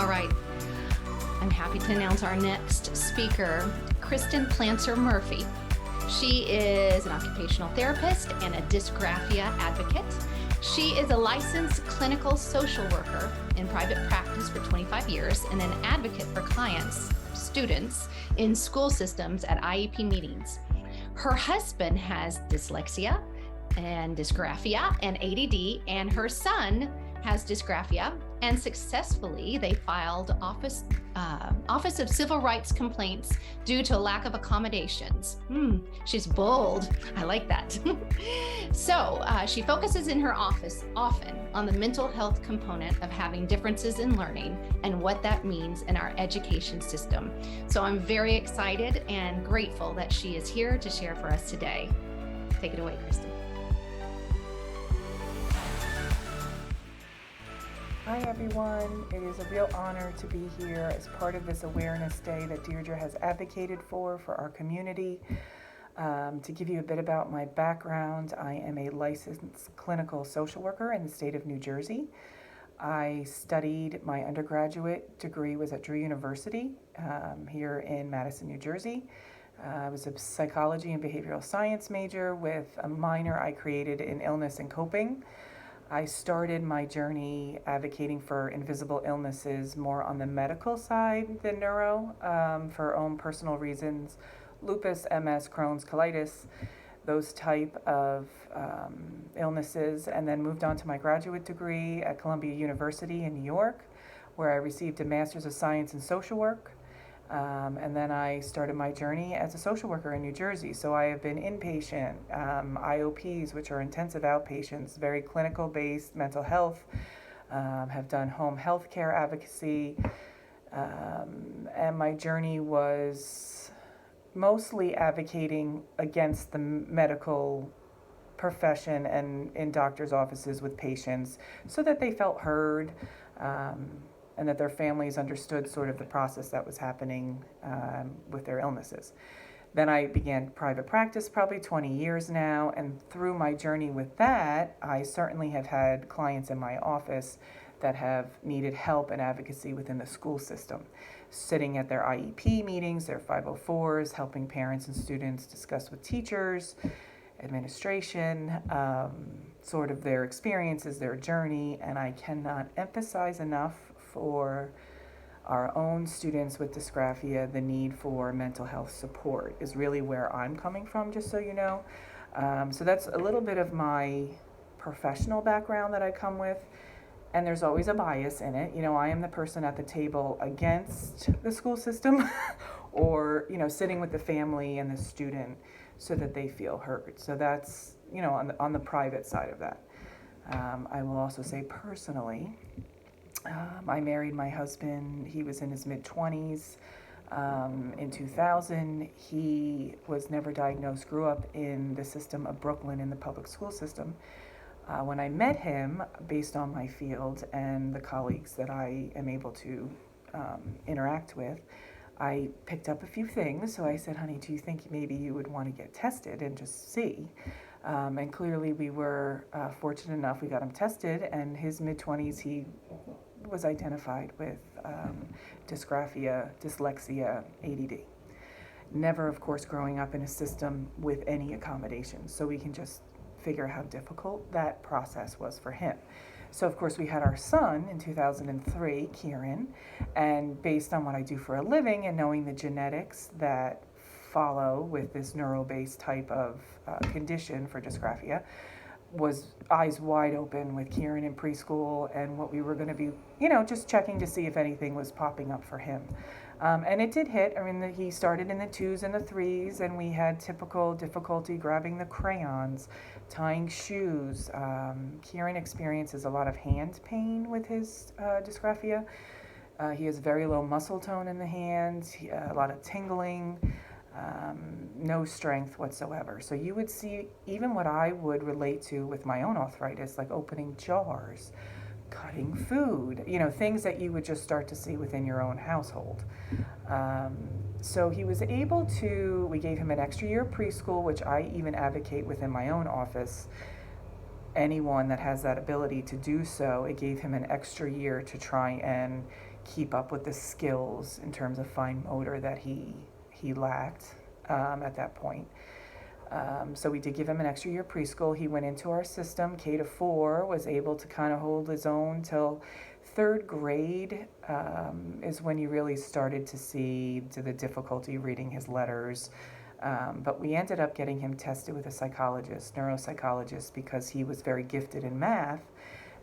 All right. I'm happy to announce our next speaker, Kristen Plancer-Murphy. She is an occupational therapist and a Dysgraphia Advocate. She is a licensed clinical social worker in private practice for 25 years and an advocate for clients, students in school systems at IEP meetings. Her husband has dyslexia and dysgraphia and ADD, and her son has dysgraphia, and successfully they filed Office of Civil Rights complaints due to a lack of accommodations. She's bold. I like that. So she focuses in her office often on the mental health component of having differences in learning and what that means in our education system. So I'm very excited and grateful that she is here to share for us today. Take it away, Kristen. Hi everyone, it is a real honor to be here as part of this Awareness Day that Deirdre has advocated for our community. To give you a bit about my background, I am a licensed clinical social worker in the state of New Jersey. I studied, my undergraduate degree was at Drew University here in Madison, New Jersey. I was a psychology and behavioral science major with a minor I created in illness and coping. I started my journey advocating for invisible illnesses more on the medical side than neuro, for own personal reasons, lupus, MS, Crohn's, colitis, those type of illnesses, and then moved on to my graduate degree at Columbia University in New York, where I received a Master's of Science in Social Work. And then I started my journey as a social worker in New Jersey. So I have been inpatient, IOPs, which are intensive outpatients, very clinical based mental health, have done home health care advocacy. And my journey was mostly advocating against the medical profession and in doctors' offices with patients so that they felt heard. And that their families understood sort of the process that was happening with their illnesses. Then I began private practice, probably 20 years now, and through my journey with that, I certainly have had clients in my office that have needed help and advocacy within the school system, sitting at their IEP meetings, their 504s, helping parents and students discuss with teachers, administration, sort of their experiences, their journey, and I cannot emphasize enough for our own students with dysgraphia, the need for mental health support is really where I'm coming from, just so you know. So that's a little bit of my professional background that I come with, and there's always a bias in it. You know, I am the person at the table against the school system or, you know, sitting with the family and the student so that they feel heard. So that's, you know, on the private side of that. I will also say personally, I married my husband. He was in his mid-20s. In 2000, he was never diagnosed, grew up in the system of Brooklyn in the public school system. When I met him, based on my field and the colleagues that I am able to interact with, I picked up a few things. So I said, honey, do you think maybe you would want to get tested and just see? And clearly we were fortunate enough, we got him tested, and his mid-20s, he was identified with dysgraphia, dyslexia, ADD. Never, of course, growing up in a system with any accommodations, so we can just figure how difficult that process was for him. So, of course, we had our son in 2003, Kieran, and based on what I do for a living and knowing the genetics that follow with this neuro-based type of condition for dysgraphia, was eyes wide open with Kieran in preschool and what we were going to be, you know, just checking to see if anything was popping up for him. And it did hit. I mean, he started in the 2s and the 3s, and we had typical difficulty grabbing the crayons, tying shoes. Kieran experiences a lot of hand pain with his dysgraphia. He has very low muscle tone in the hands, a lot of tingling. No strength whatsoever. So you would see even what I would relate to with my own arthritis, like opening jars, cutting food, you know, things that you would just start to see within your own household. So he was able to, we gave him an extra year of preschool, which I even advocate within my own office. Anyone that has that ability to do so, it gave him an extra year to try and keep up with the skills in terms of fine motor that he lacked at that point. So we did give him an extra year preschool. He went into our system, K to 4, was able to kind of hold his own till third grade is when you really started to see the difficulty reading his letters. But we ended up getting him tested with a psychologist, neuropsychologist, because he was very gifted in math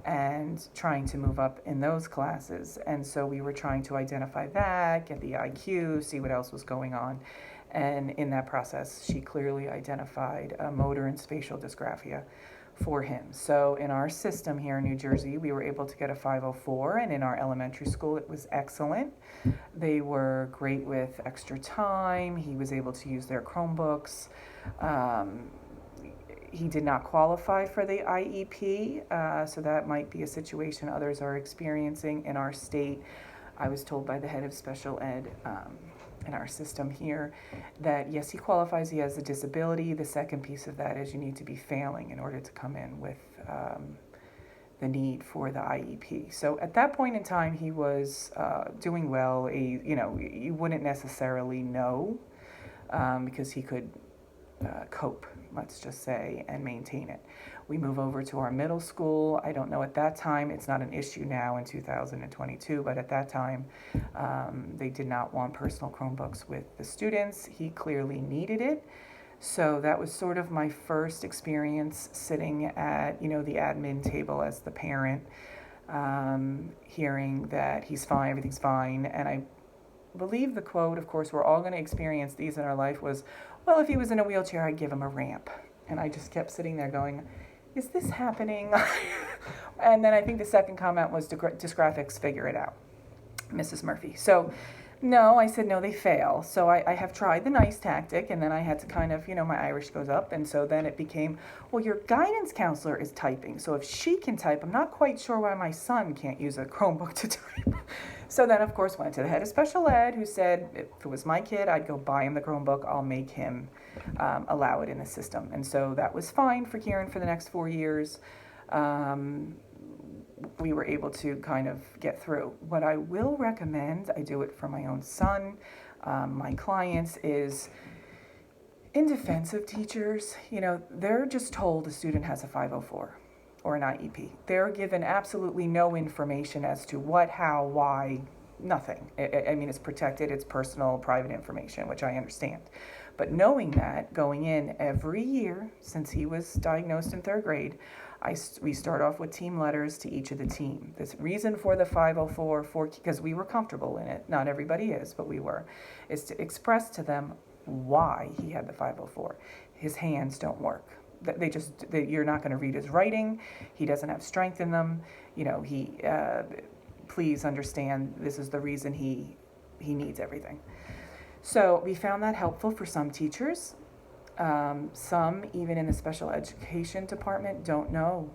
and trying to move up in those classes. And so we were trying to identify that, get the IQ, see what else was going on. And in that process, she clearly identified motor and spatial dysgraphia for him. So in our system here in New Jersey, we were able to get a 504, and in our elementary school, it was excellent. They were great with extra time. He was able to use their Chromebooks. He did not qualify for the IEP, so that might be a situation others are experiencing in our state. I was told by the head of special ed in our system here that yes, he qualifies, he has a disability. The second piece of that is you need to be failing in order to come in with the need for the IEP. So at that point in time, he was doing well. You wouldn't necessarily know because he could cope, let's just say, and maintain it. We move over to our middle school. I don't know at that time, it's not an issue now in 2022, but at that time, they did not want personal Chromebooks with the students. He clearly needed it. So that was sort of my first experience sitting at, the admin table as the parent, hearing that he's fine, everything's fine. And I believe the quote, of course, we're all going to experience these in our life, was, well, if he was in a wheelchair, I'd give him a ramp. And I just kept sitting there going, is this happening? And then I think the second comment was, Dysgraphics figure it out, Mrs. Murphy. So no, I said, no, they fail. So I have tried the nice tactic, and then I had to kind of, my Irish goes up. And so then it became, well, your guidance counselor is typing. So if she can type, I'm not quite sure why my son can't use a Chromebook to type. So then, of course, went to the head of special ed, who said, if it was my kid, I'd go buy him the Chromebook. I'll make him allow it in the system. And so that was fine for Kieran for the next 4 years. We were able to kind of get through. What I will recommend, I do it for my own son, my clients, is in defense of teachers, they're just told the student has a 504 or an IEP. They're given absolutely no information as to what, how, why, nothing. I mean, it's protected, it's personal, private information, which I understand. But knowing that, going in every year since he was diagnosed in third grade, we start off with team letters to each of the team. This reason for the 504, because we were comfortable in it, not everybody is, but we were, is to express to them why he had the 504. His hands don't work. You're not going to read his writing. He doesn't have strength in them. Please understand, this is the reason he needs everything. So we found that helpful for some teachers. Some, even in the special education department, don't know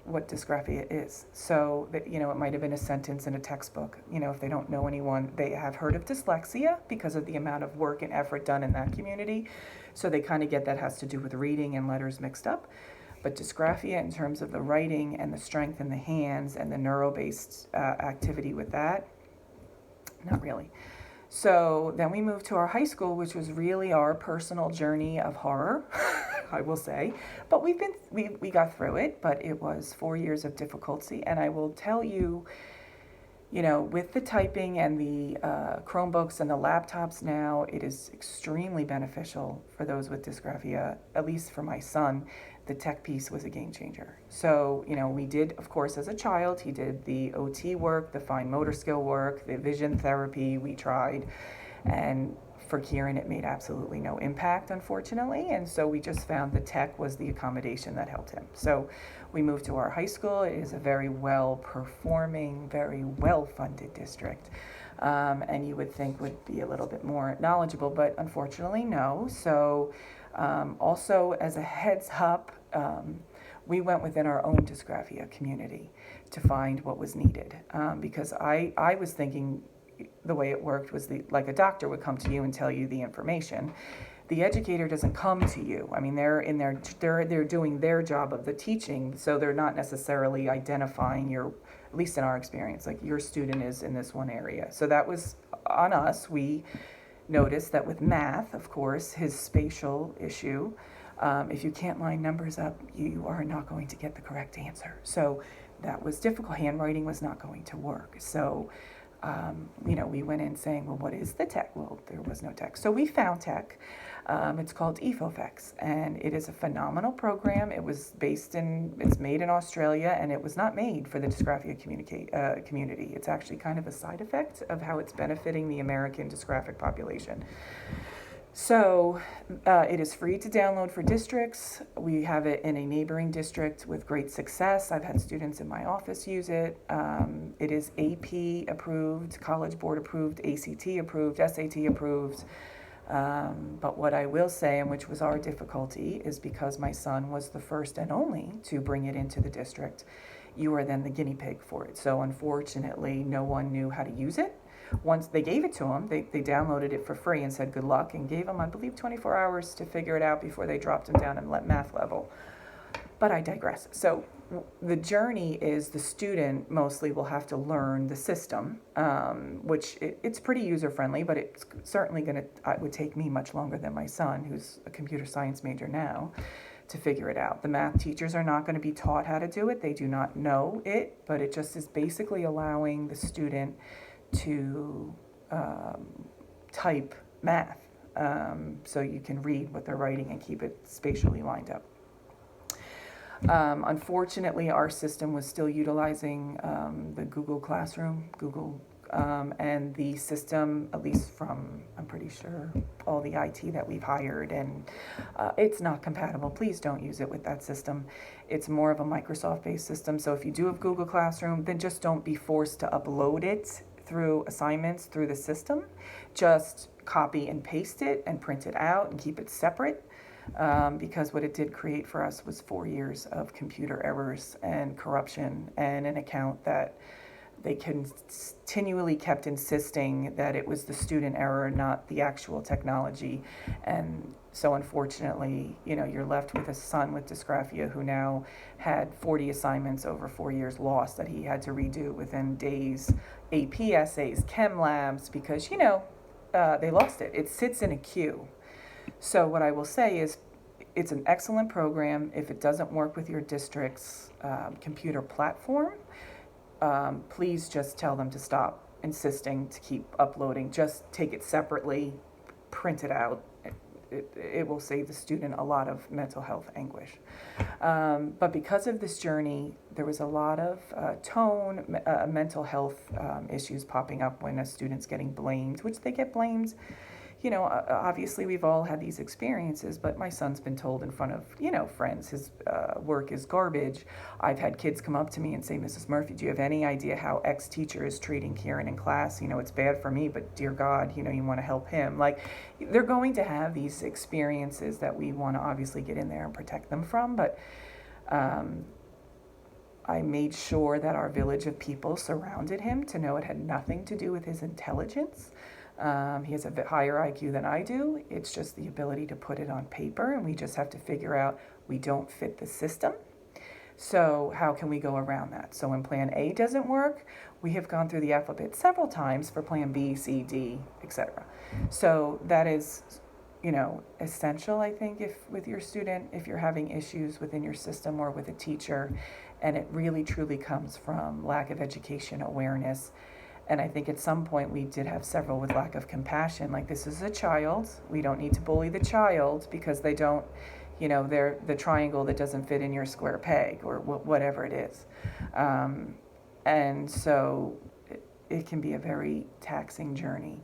what dysgraphia is. So, it might have been a sentence in a textbook. If they don't know anyone, they have heard of dyslexia because of the amount of work and effort done in that community. So they kind of get that has to do with reading and letters mixed up. But dysgraphia, in terms of the writing and the strength in the hands and the neuro-based activity with that, not really. So then we moved to our high school, which was really our personal journey of horror, I will say. But we got through it, but it was 4 years of difficulty. And I will tell you, with the typing and the Chromebooks and the laptops now, it is extremely beneficial for those with dysgraphia, at least for my son. The tech piece was a game changer. So, we did, of course, as a child, he did the OT work, the fine motor skill work, the vision therapy we tried. And for Kieran, it made absolutely no impact, unfortunately. And so we just found the tech was the accommodation that helped him. So we moved to our high school. It is a very well-performing, very well-funded district. And you would think would be a little bit more knowledgeable, but unfortunately, no. So also, as a heads up, we went within our own dysgraphia community to find what was needed. Because I was thinking the way it worked was like a doctor would come to you and tell you the information. the educator doesn't come to you. I mean, they're doing their job of the teaching, so they're not necessarily identifying your, at least in our experience, like your student is in this one area. So that was on us. We noticed that with math, of course, his spatial issue, if you can't line numbers up, you are not going to get the correct answer. So that was difficult. Handwriting was not going to work. So we went in saying, well, what is the tech? Well, there was no tech. So we found tech. It's called EFOFEX, and it is a phenomenal program. It's made in Australia, and it was not made for the dysgraphia community. It's actually kind of a side effect of how it's benefiting the American dysgraphic population. So it is free to download for districts. We have it in a neighboring district with great success. I've had students in my office use it. It is AP approved, College Board approved, ACT approved, SAT approved. But what I will say, and which was our difficulty, is because my son was the first and only to bring it into the district, you are then the guinea pig for it. So unfortunately, no one knew how to use it. Once they gave it to him, they downloaded it for free and said good luck, and gave him, I believe, 24 hours to figure it out before they dropped him down and let math level. But I digress. So the journey is the student mostly will have to learn the system, which it's pretty user-friendly, but it's certainly it would take me much longer than my son, who's a computer science major now, to figure it out. The math teachers are not going to be taught how to do it. They do not know it, but it just is basically allowing the student to type math, so you can read what they're writing and keep it spatially lined up. Unfortunately, our system was still utilizing the Google Classroom, and the system, at least from, I'm pretty sure, all the IT that we've hired, and it's not compatible. Please don't use it with that system. It's more of a Microsoft-based system, so if you do have Google Classroom, then just don't be forced to upload it through assignments through the system. Just copy and paste it and print it out and keep it separate, because what it did create for us was 4 years of computer errors and corruption, and an account that they continually kept insisting that it was the student error, not the actual technology. And so unfortunately, you're left with a son with dysgraphia who now had 40 assignments over 4 years lost that he had to redo within days, AP essays, chem labs, because, they lost it. It sits in a queue. So what I will say is it's an excellent program. If it doesn't work with your district's computer platform, please just tell them to stop insisting to keep uploading. Just take it separately, print it out. It will save the student a lot of mental health anguish. But because of this journey, there was a lot of mental health issues popping up when a student's getting blamed, which they get blamed. Obviously we've all had these experiences, but my son's been told in front of, friends, his work is garbage. I've had kids come up to me and say, Mrs. Murphy, do you have any idea how X teacher is treating Kieran in class? It's bad for me, but dear God, you want to help him. Like, they're going to have these experiences that we want to obviously get in there and protect them from, but I made sure that our village of people surrounded him to know it had nothing to do with his intelligence. He has a bit higher IQ than I do. It's just the ability to put it on paper, and we just have to figure out we don't fit the system. So how can we go around that? So when plan A doesn't work, we have gone through the alphabet several times for plan B, C, D, etc. So that is, essential, I think, with your student, if you're having issues within your system or with a teacher, and it really truly comes from lack of education awareness. And I think at some point we did have several with lack of compassion. Like, this is a child. We don't need to bully the child because they don't, they're the triangle that doesn't fit in your square peg, or whatever it is. And so it can be a very taxing journey.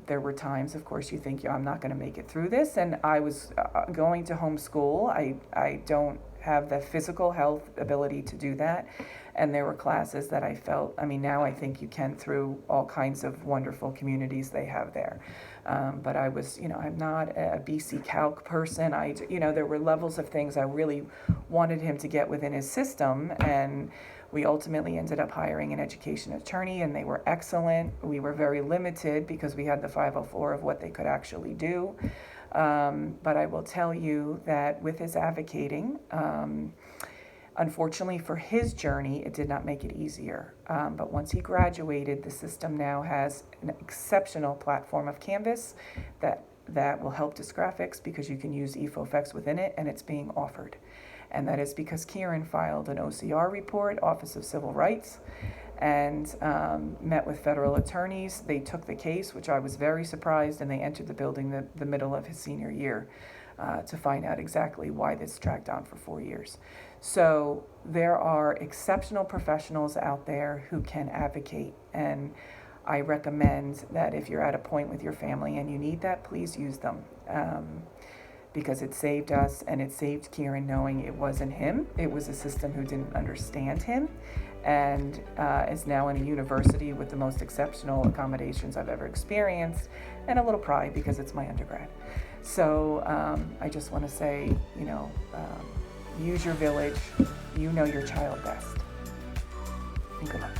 There were times, of course, you think, I'm not going to make it through this. And I was going to homeschool. I don't have the physical health ability to do that. And there were classes that I felt, now I think you can through all kinds of wonderful communities they have there. But I was, I'm not a BC Calc person. There were levels of things I really wanted him to get within his system, and we ultimately ended up hiring an education attorney, and they were excellent. We were very limited because we had the 504 of what they could actually do. But I will tell you that with his advocating, unfortunately for his journey, it did not make it easier. But once he graduated, the system now has an exceptional platform of Canvas that will help dysgraphics because you can use eFofex within it, and it's being offered. And that is because Kieran filed an OCR report, Office of Civil Rights, and met with federal attorneys. They took the case, which I was very surprised, and they entered the building the middle of his senior year to find out exactly why this dragged on for 4 years. So there are exceptional professionals out there who can advocate, and I recommend that if you're at a point with your family and you need that, please use them. Because it saved us, and it saved Kieran knowing it wasn't him. It was a system who didn't understand him, and is now in a university with the most exceptional accommodations I've ever experienced, and a little pride because it's my undergrad. So I just want to say, use your village. You know your child best. And good luck.